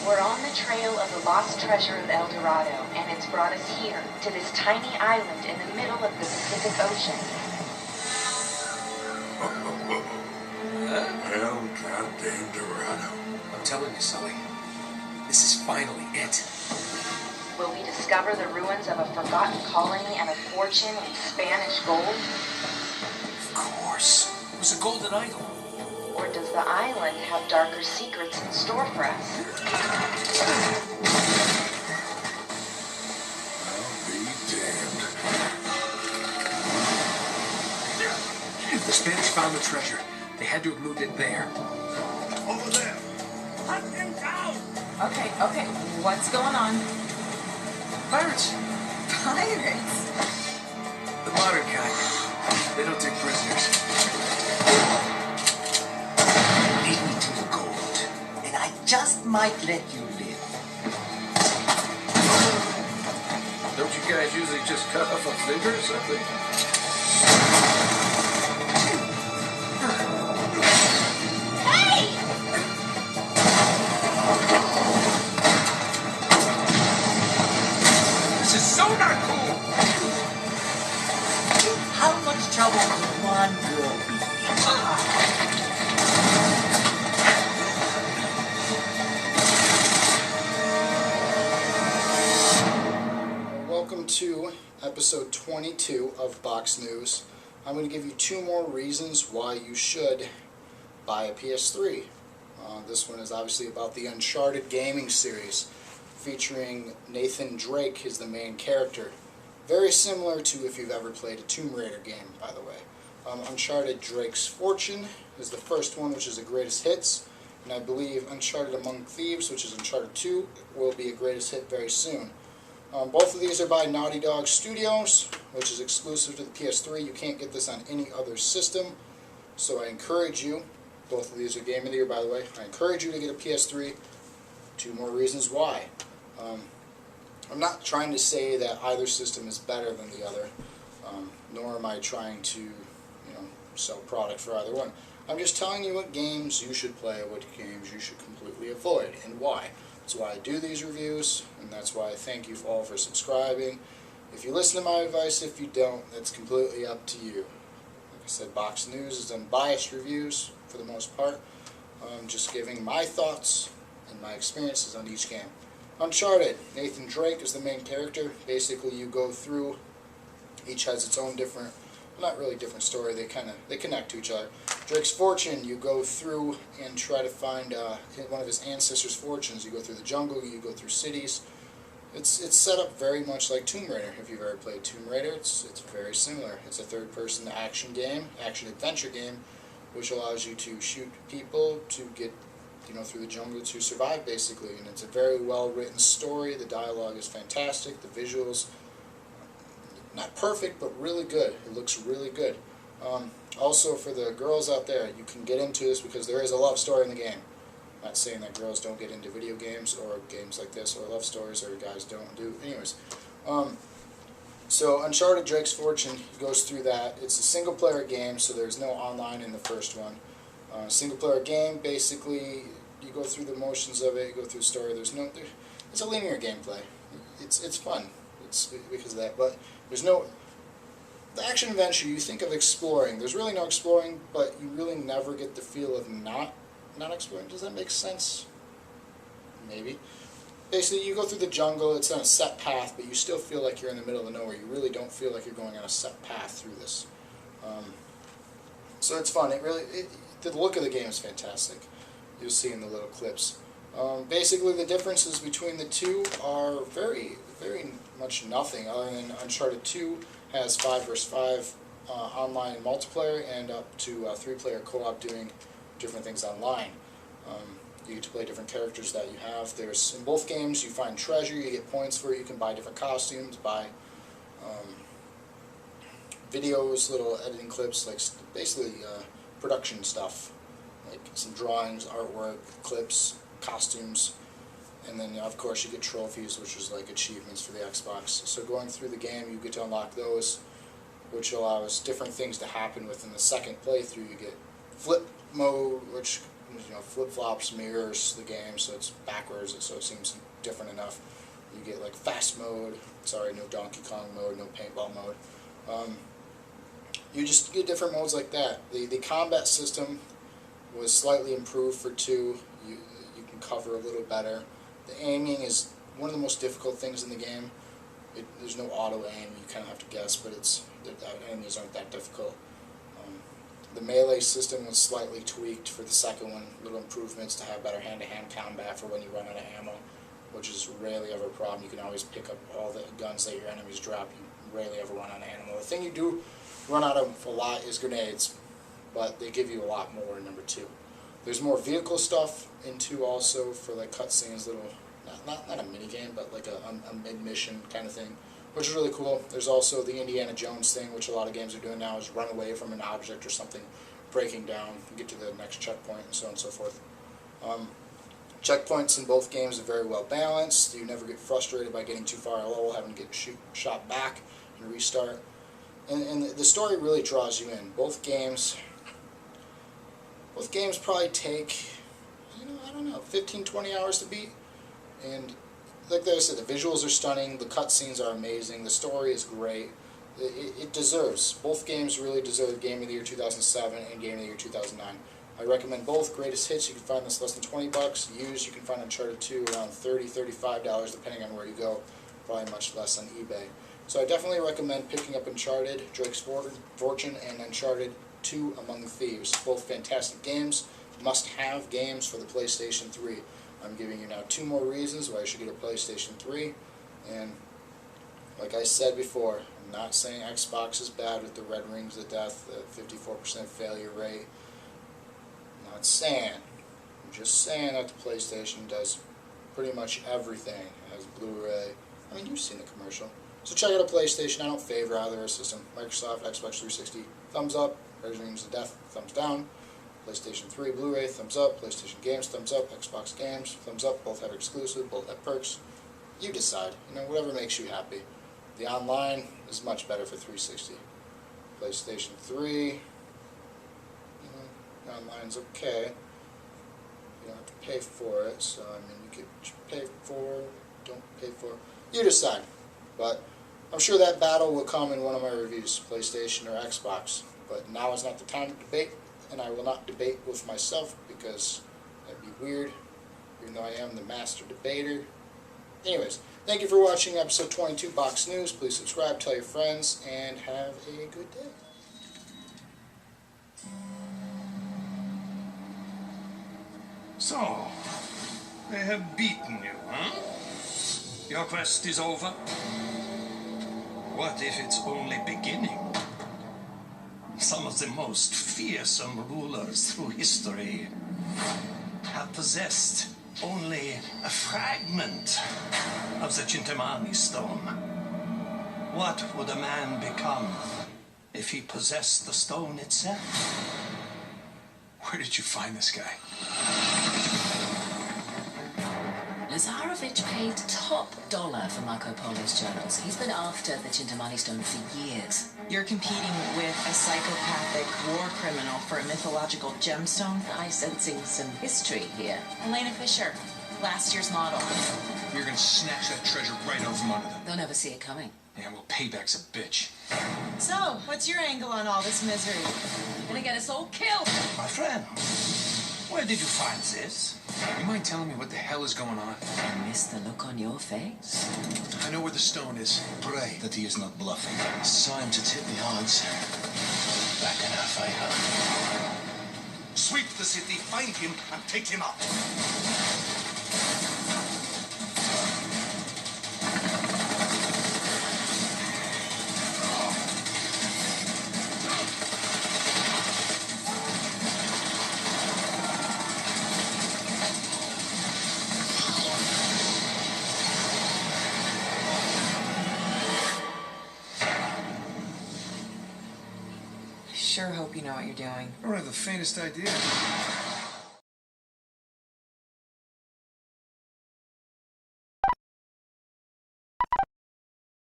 We're on the trail of the lost treasure of El Dorado, and it's brought us here, to this tiny island in the middle of the Pacific Ocean. El goddamn Dorado. I'm telling you, Sully, this is finally it. Will we discover the ruins of a forgotten colony and a fortune in Spanish gold? Of course. It was a golden idol. Or does the island have darker secrets in store for us? I'll be damned. If the Spanish found the treasure, they had to have moved it there. Over there. Hunt him down! Okay, what's going on? Pirates. Pirates? The modern kind. They don't take prisoners. Lead me to the gold, and I just might let you live. Don't you guys usually just cut off a finger or something? This is so not cool! How much trouble could one girl be? Welcome to episode 22 of Box News. I'm going to give you 2 more reasons why you should buy a PS3. This one is obviously about the Uncharted gaming series, featuring Nathan Drake as the main character. Very similar to if you've ever played a Tomb Raider game, by the way. Uncharted Drake's Fortune is the first one, which is a greatest hits, and I believe Uncharted Among Thieves, which is Uncharted 2, will be a greatest hit very soon. Both of these are by Naughty Dog Studios, which is exclusive to the PS3. You can't get this on any other system, so I encourage you, both of these are Game of the Year, by the way, I encourage you to get a PS3. 2 more reasons why. I'm not trying to say that either system is better than the other, nor am I trying to, sell product for either one. I'm just telling you what games you should play, what games you should completely avoid, and why. That's why I do these reviews, and that's why I thank you all for subscribing. If you listen to my advice, if you don't, that's completely up to you. Like I said, Box News is unbiased reviews for the most part. Just giving my thoughts and my experiences on each game. Uncharted, Nathan Drake is the main character. Basically, you go through, each has its own different, well, not really different story, they connect to each other. Drake's Fortune, you go through and try to find one of his ancestors' fortunes. You go through the jungle, you go through cities. It's set up very much like Tomb Raider. If you've ever played Tomb Raider, it's very similar. It's a third-person action-adventure game, which allows you to shoot people to get through the jungle to survive, basically. And it's a very well-written story. The dialogue is fantastic. The visuals, not perfect, but really good. It looks really good. Also, for the girls out there, you can get into this because there is a love story in the game. I'm not saying that girls don't get into video games or games like this, or love stories, or guys don't do. Anyways, so Uncharted Drake's Fortune goes through that. It's a single-player game, so there's no online in the first one. Single-player game, basically, you go through the motions of it, you go through the story. It's a linear gameplay. It's fun. It's because of that, but there's no. The action-adventure, you think of exploring. There's really no exploring, but you really never get the feel of not exploring. Does that make sense? Maybe. Basically, you go through the jungle. It's on a set path, but you still feel like you're in the middle of nowhere. You really don't feel like you're going on a set path through this. So it's fun. The look of the game is fantastic. You'll see in the little clips. Basically, the differences between the two are very, very much nothing, other than Uncharted 2 has 5 vs 5 online multiplayer, and up to 3-player co-op doing different things online. You get to play different characters that you have. In both games, you find treasure, you get points for it, you can buy different costumes, buy videos, little editing clips, like basically production stuff, like some drawings, artwork, clips, costumes, and then of course you get trophies, which is like achievements for the Xbox. So going through the game, you get to unlock those, which allows different things to happen within the second playthrough. You get flip mode, which flip-flops, mirrors the game, so it's backwards, so it seems different enough. You get like fast mode, sorry, no Donkey Kong mode, no paintball mode. You just get different modes like that. The combat system was slightly improved for 2. You can cover a little better. The aiming is one of the most difficult things in the game. There's no auto aim, you kind of have to guess, but the enemies aren't that difficult. The melee system was slightly tweaked for the second one, little improvements to have better hand-to-hand combat for when you run out of ammo, which is rarely ever a problem. You can always pick up all the guns that your enemies drop. You rarely ever run out of ammo. The thing you do run out of a lot is grenades, but they give you a lot more in number 2. There's more vehicle stuff in 2 also for like cutscenes, little, not a mini game, but like a mid-mission kind of thing, which is really cool. There's also the Indiana Jones thing, which a lot of games are doing now, is run away from an object or something, breaking down, and get to the next checkpoint, and so on and so forth. Checkpoints in both games are very well balanced. You never get frustrated by getting too far low, having to get shot back and restart. And the story really draws you in. Both games probably take, I don't know, 15-20 hours to beat. And like I said, the visuals are stunning, the cutscenes are amazing, the story is great. It deserves, both games really deserve Game of the Year 2007 and Game of the Year 2009. I recommend both. Greatest hits, you can find this less than $20. Used, you can find Uncharted 2 around $30, $35, depending on where you go. Probably much less on eBay. So I definitely recommend picking up Uncharted, Drake's Fortune, and Uncharted 2 Among Thieves. Both fantastic games, must-have games for the PlayStation 3. I'm giving you now 2 more reasons why you should get a PlayStation 3. And like I said before, I'm not saying Xbox is bad with the red rings of death, the 54% failure rate. I'm not saying. I'm just saying that the PlayStation does pretty much everything. It has Blu-ray. I mean, you've seen the commercial. So check out a PlayStation. I don't favor either system. Microsoft, Xbox 360, thumbs up. Red rings of death, thumbs down. PlayStation 3 Blu-ray, thumbs up. PlayStation games, thumbs up. Xbox games, thumbs up. Both have exclusive, both have perks. You decide. Whatever makes you happy. The online is much better for 360. PlayStation 3, the online's okay. You don't have to pay for it, so I mean, you could pay for, don't pay for. You decide. But I'm sure that battle will come in one of my reviews, PlayStation or Xbox. But now is not the time to debate, and I will not debate with myself because that'd be weird, even though I am the master debater. Anyways, thank you for watching episode 22 Box News. Please subscribe, tell your friends, and have a good day. So, they have beaten you, huh? Your quest is over? What if it's only beginning? Some of the most fearsome rulers through history have possessed only a fragment of the Chintamani stone. What would a man become if he possessed the stone itself? Where did you find this guy? Lazarovich paid top dollar for Marco Polo's journals. He's been after the Chintamani stone for years. You're competing with a psychopathic war criminal for a mythological gemstone? I'm sensing some history here. Elena Fisher, last year's model. You're gonna snatch that treasure right out from under them. They'll never see it coming. Yeah, well, payback's a bitch. So, what's your angle on all this misery? Gonna get us all killed. My friend, where did you find this? You mind telling me what the hell is going on? I miss the look on your face. I know where the stone is. Pray that he is not bluffing. It's time to tip the odds. Back in our favor. Sweep the city, find him, and take him out. Sure hope you know what you're doing. I don't have the faintest idea.